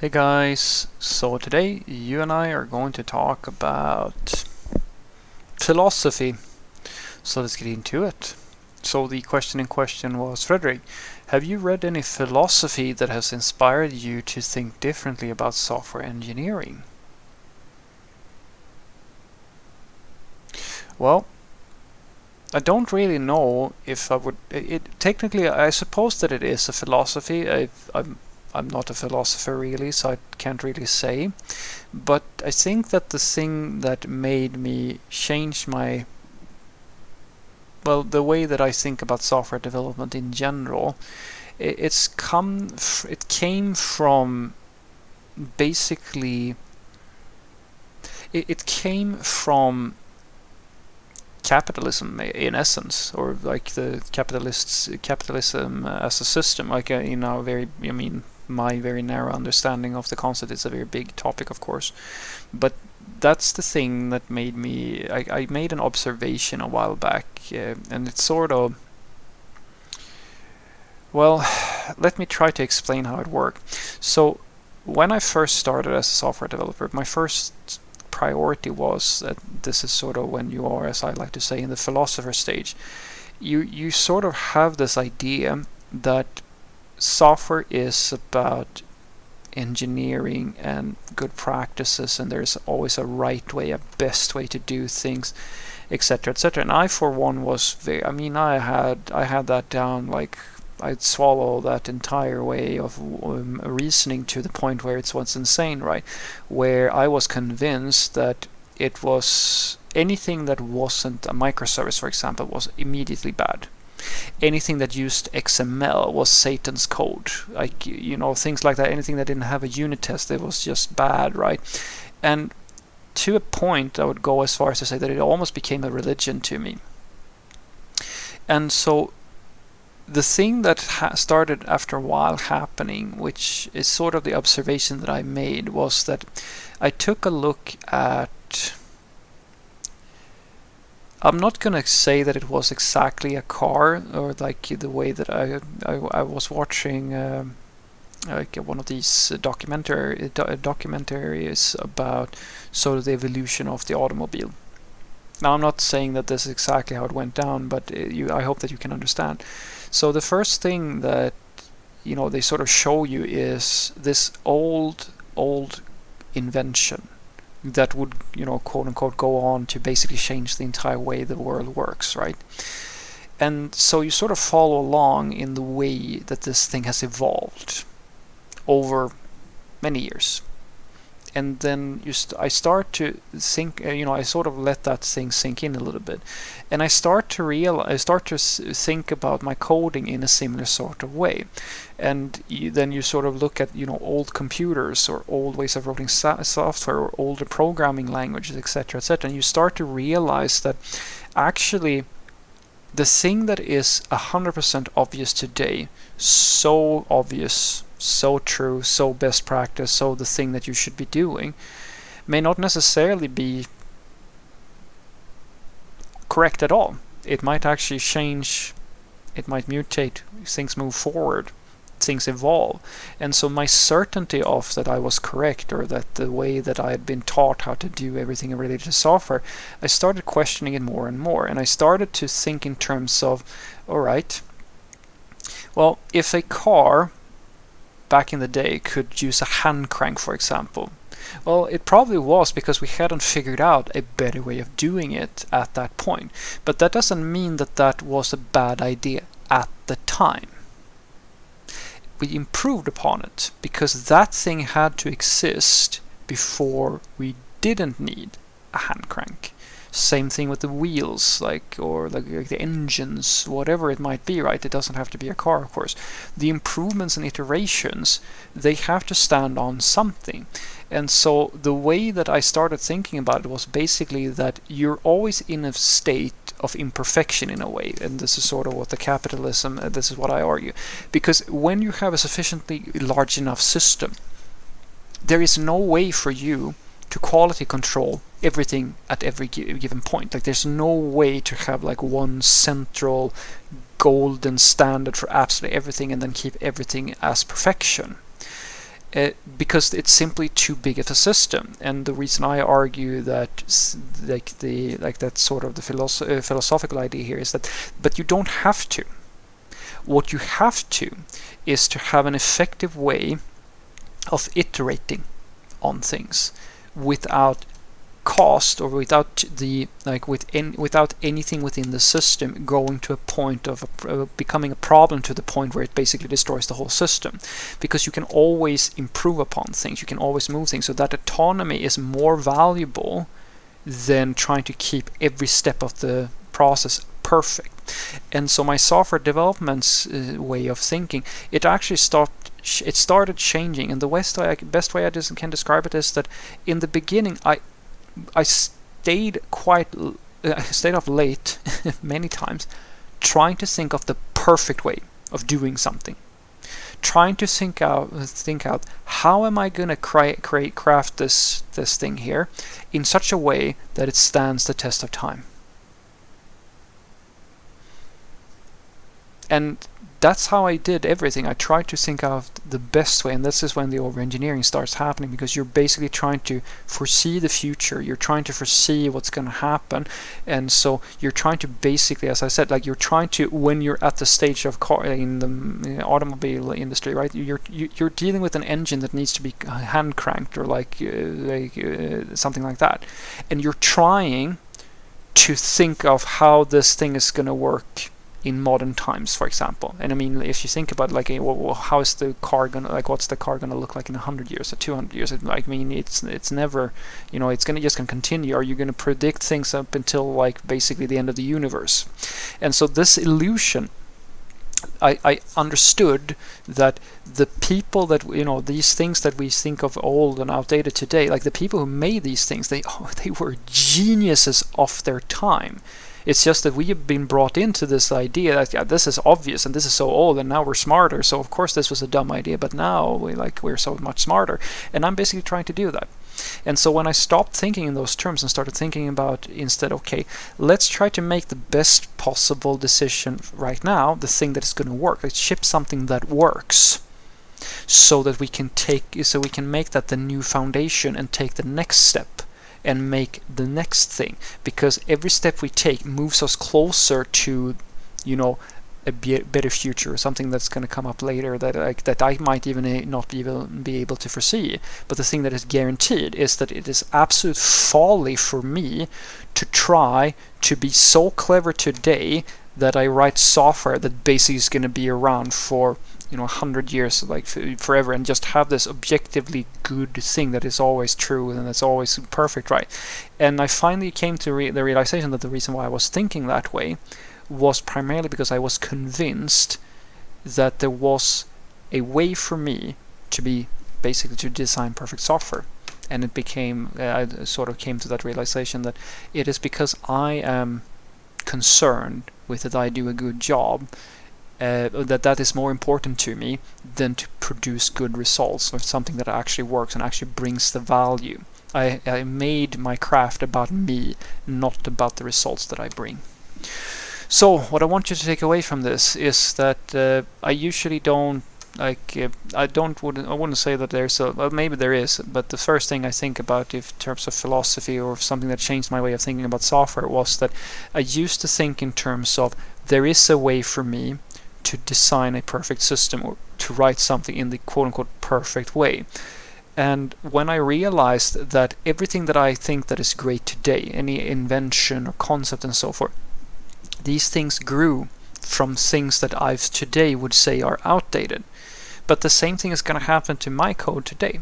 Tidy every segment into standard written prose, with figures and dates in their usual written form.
Hey guys, so today you and I are going to talk about philosophy. So let's get into it. So the question in question was, Frederick, have you read any philosophy that has inspired you to think differently about software engineering? Well, I don't really know if I would. Technically, I suppose that it is a philosophy. I'm not a philosopher really, so I can't really say. But I think that the thing that made me change the way that I think about software development in general, it came from basically it came from capitalism in essence, or like the capitalism as a system. Like in our my very narrow understanding of the concept is a very big topic, of course, but that's the thing that made me. I made an observation a while back, and it's sort of well. Let me try to explain how it worked. So, when I first started as a software developer, my first priority was that this is sort of when you are, as I like to say, in the philosopher stage. You sort of have this idea that software is about engineering and good practices, and there's always a right way, a best way to do things, etc., etc. And I, for one, was very. I had that down like. I'd swallow that entire way of reasoning to the point where it was insane, right? Where I was convinced that it was anything that wasn't a microservice, for example, was immediately bad. Anything that used XML was Satan's code. Like, things like that. Anything that didn't have a unit test, it was just bad, right? And to a point, I would go as far as to say that it almost became a religion to me. And so the thing that started after a while happening, which is sort of the observation that I made, was that I took a look at. I'm not gonna say that it was exactly a car, or like the way that I was watching like one of these documentaries about sort of the evolution of the automobile. Now, I'm not saying that this is exactly how it went down, but I hope that you can understand. So the first thing that they sort of show you is this old invention that would quote unquote go on to basically change the entire way the world works, right? And so you sort of follow along in the way that this thing has evolved over many years. And then I start to think, I sort of let that thing sink in a little bit, and I start to think about my coding in a similar sort of way. And then you sort of look at old computers or old ways of writing software or older programming languages, etc., etc., and you start to realize that actually the thing that is 100% obvious today, so obvious, so true, so best practice, so the thing that you should be doing, may not necessarily be correct at all. It might actually change, it might mutate, things move forward, things evolve. And so my certainty of that I was correct, or that the way that I had been taught how to do everything related to software, I started questioning it more and more. And I started to think in terms of, all right, well, if a car back in the day could use a hand crank, for example, well, it probably was because we hadn't figured out a better way of doing it at that point. But that doesn't mean that that was a bad idea at the time. We improved upon it because that thing had to exist before we didn't need a hand crank. Same thing with the wheels, or the engines, whatever it might be, right? It doesn't have to be a car, of course. The improvements and iterations, they have to stand on something. And so the way that I started thinking about it was basically that you're always in a state of imperfection in a way, and this is sort of what the capitalism, this is what I argue. Because when you have a sufficiently large enough system, there is no way for you to quality control everything at every given point. Like, there's no way to have like one central golden standard for absolutely everything and then keep everything as perfection. because it's simply too big of a system. And the reason I argue that that's sort of the philosophical idea here is that, but you don't have to. What you have to is to have an effective way of iterating on things without cost, or without without anything within the system going to a point of becoming a problem, to the point where it basically destroys the whole system. Because you can always improve upon things, you can always move things, so that autonomy is more valuable than trying to keep every step of the process perfect. And so my software development's way of thinking, it actually started changing. And the best way I can describe it is that in the beginning I stayed up late many times trying to think of the perfect way of doing something, trying to think out how am I going to craft this thing here in such a way that it stands the test of time. And that's how I did everything. I tried to think out the best way, and this is when the overengineering starts happening, because you're basically trying to foresee the future, you're trying to foresee what's going to happen. And so you're trying to basically, as I said, like you're trying to, when you're at the stage of car in the automobile industry, right, you're dealing with an engine that needs to be hand cranked, or something like that, and you're trying to think of how this thing is going to work in modern times, for example. And I mean, if you think about how is the car gonna, what's the car gonna look like in 100 years or 200 years? It's never, it's just gonna continue. Are you gonna predict things up until basically the end of the universe? And so this illusion, I understood that the people that, these things that we think of old and outdated today, like the people who made these things, they were geniuses of their time. It's just that we have been brought into this idea that this is obvious and this is so old, and now we're smarter, so of course this was a dumb idea, but now we're so much smarter. And I'm basically trying to do that. And so when I stopped thinking in those terms and started thinking about, instead, okay, let's try to make the best possible decision right now, the thing that is going to work. Let's ship something that works, so that we can make that the new foundation and take the next step and make the next thing. Because every step we take moves us closer to, a better future, something that's going to come up later that I might even not be able to foresee. But the thing that is guaranteed is that it is absolute folly for me to try to be so clever today that I write software that basically is going to be around for 100 years, forever, and just have this objectively good thing that is always true and that's always perfect, right? And I finally came to the realization that the reason why I was thinking that way was primarily because I was convinced that there was a way for me to design perfect software. And it became, I sort of came to that realization that it is because I am concerned with that I do a good job, that is more important to me than to produce good results, or something that actually works and actually brings the value. I made my craft about me, not about the results that I bring. So what I want you to take away from this is that I usually don't I wouldn't say that there's maybe there is, but the first thing I think about in terms of philosophy, or something that changed my way of thinking about software, was that I used to think in terms of there is a way for me to design a perfect system, or to write something in the quote-unquote perfect way. And when I realized that everything that I think that is great today, any invention or concept and so forth, these things grew from things that I today would say are outdated. But the same thing is going to happen to my code today.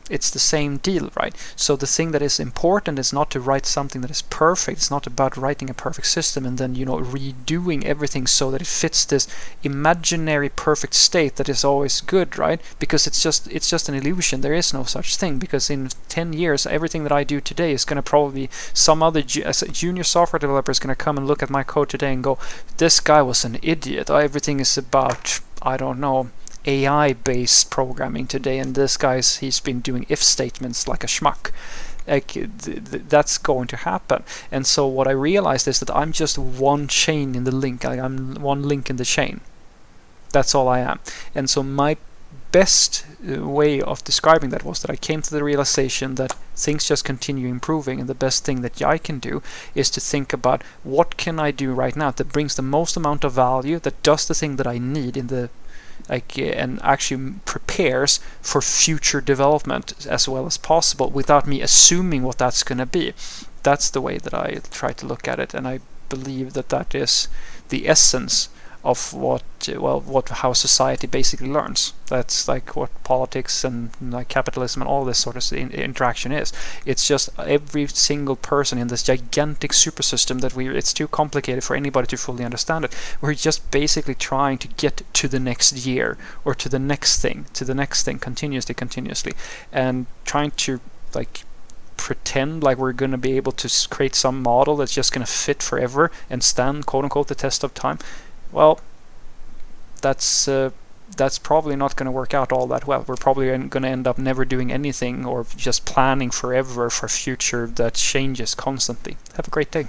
It's the same deal, right? So the thing that is important is not to write something that is perfect. It's not about writing a perfect system and then redoing everything so that it fits this imaginary perfect state that is always good, right? Because it's just an illusion. There is no such thing, because in 10 years everything that I do today is going to probably be some other junior software developer is going to come and look at my code today and go, this guy was an idiot. Everything is about, I don't know, AI-based programming today, and this guy's he's been doing if statements like a schmuck. That's going to happen. And so what I realized is that I'm just one chain in the link. I'm one link in the chain. That's all I am. And so my best way of describing that was that I came to the realization that things just continue improving, and the best thing that I can do is to think about what can I do right now that brings the most amount of value, that does the thing that I need in the and actually prepares for future development as well as possible without me assuming what that's going to be. That's the way that I try to look at it, and I believe that that is the essence of how society basically learns. That's like what politics and like capitalism and all this sort of interaction is. It's just every single person in this gigantic super system that it's too complicated for anybody to fully understand it. We're just basically trying to get to the next year or to the next thing continuously, and trying to like pretend like we're going to be able to create some model that's just going to fit forever and stand quote unquote the test of time. Well, that's probably not going to work out all that well. We're probably going to end up never doing anything or just planning forever for a future that changes constantly. Have a great day.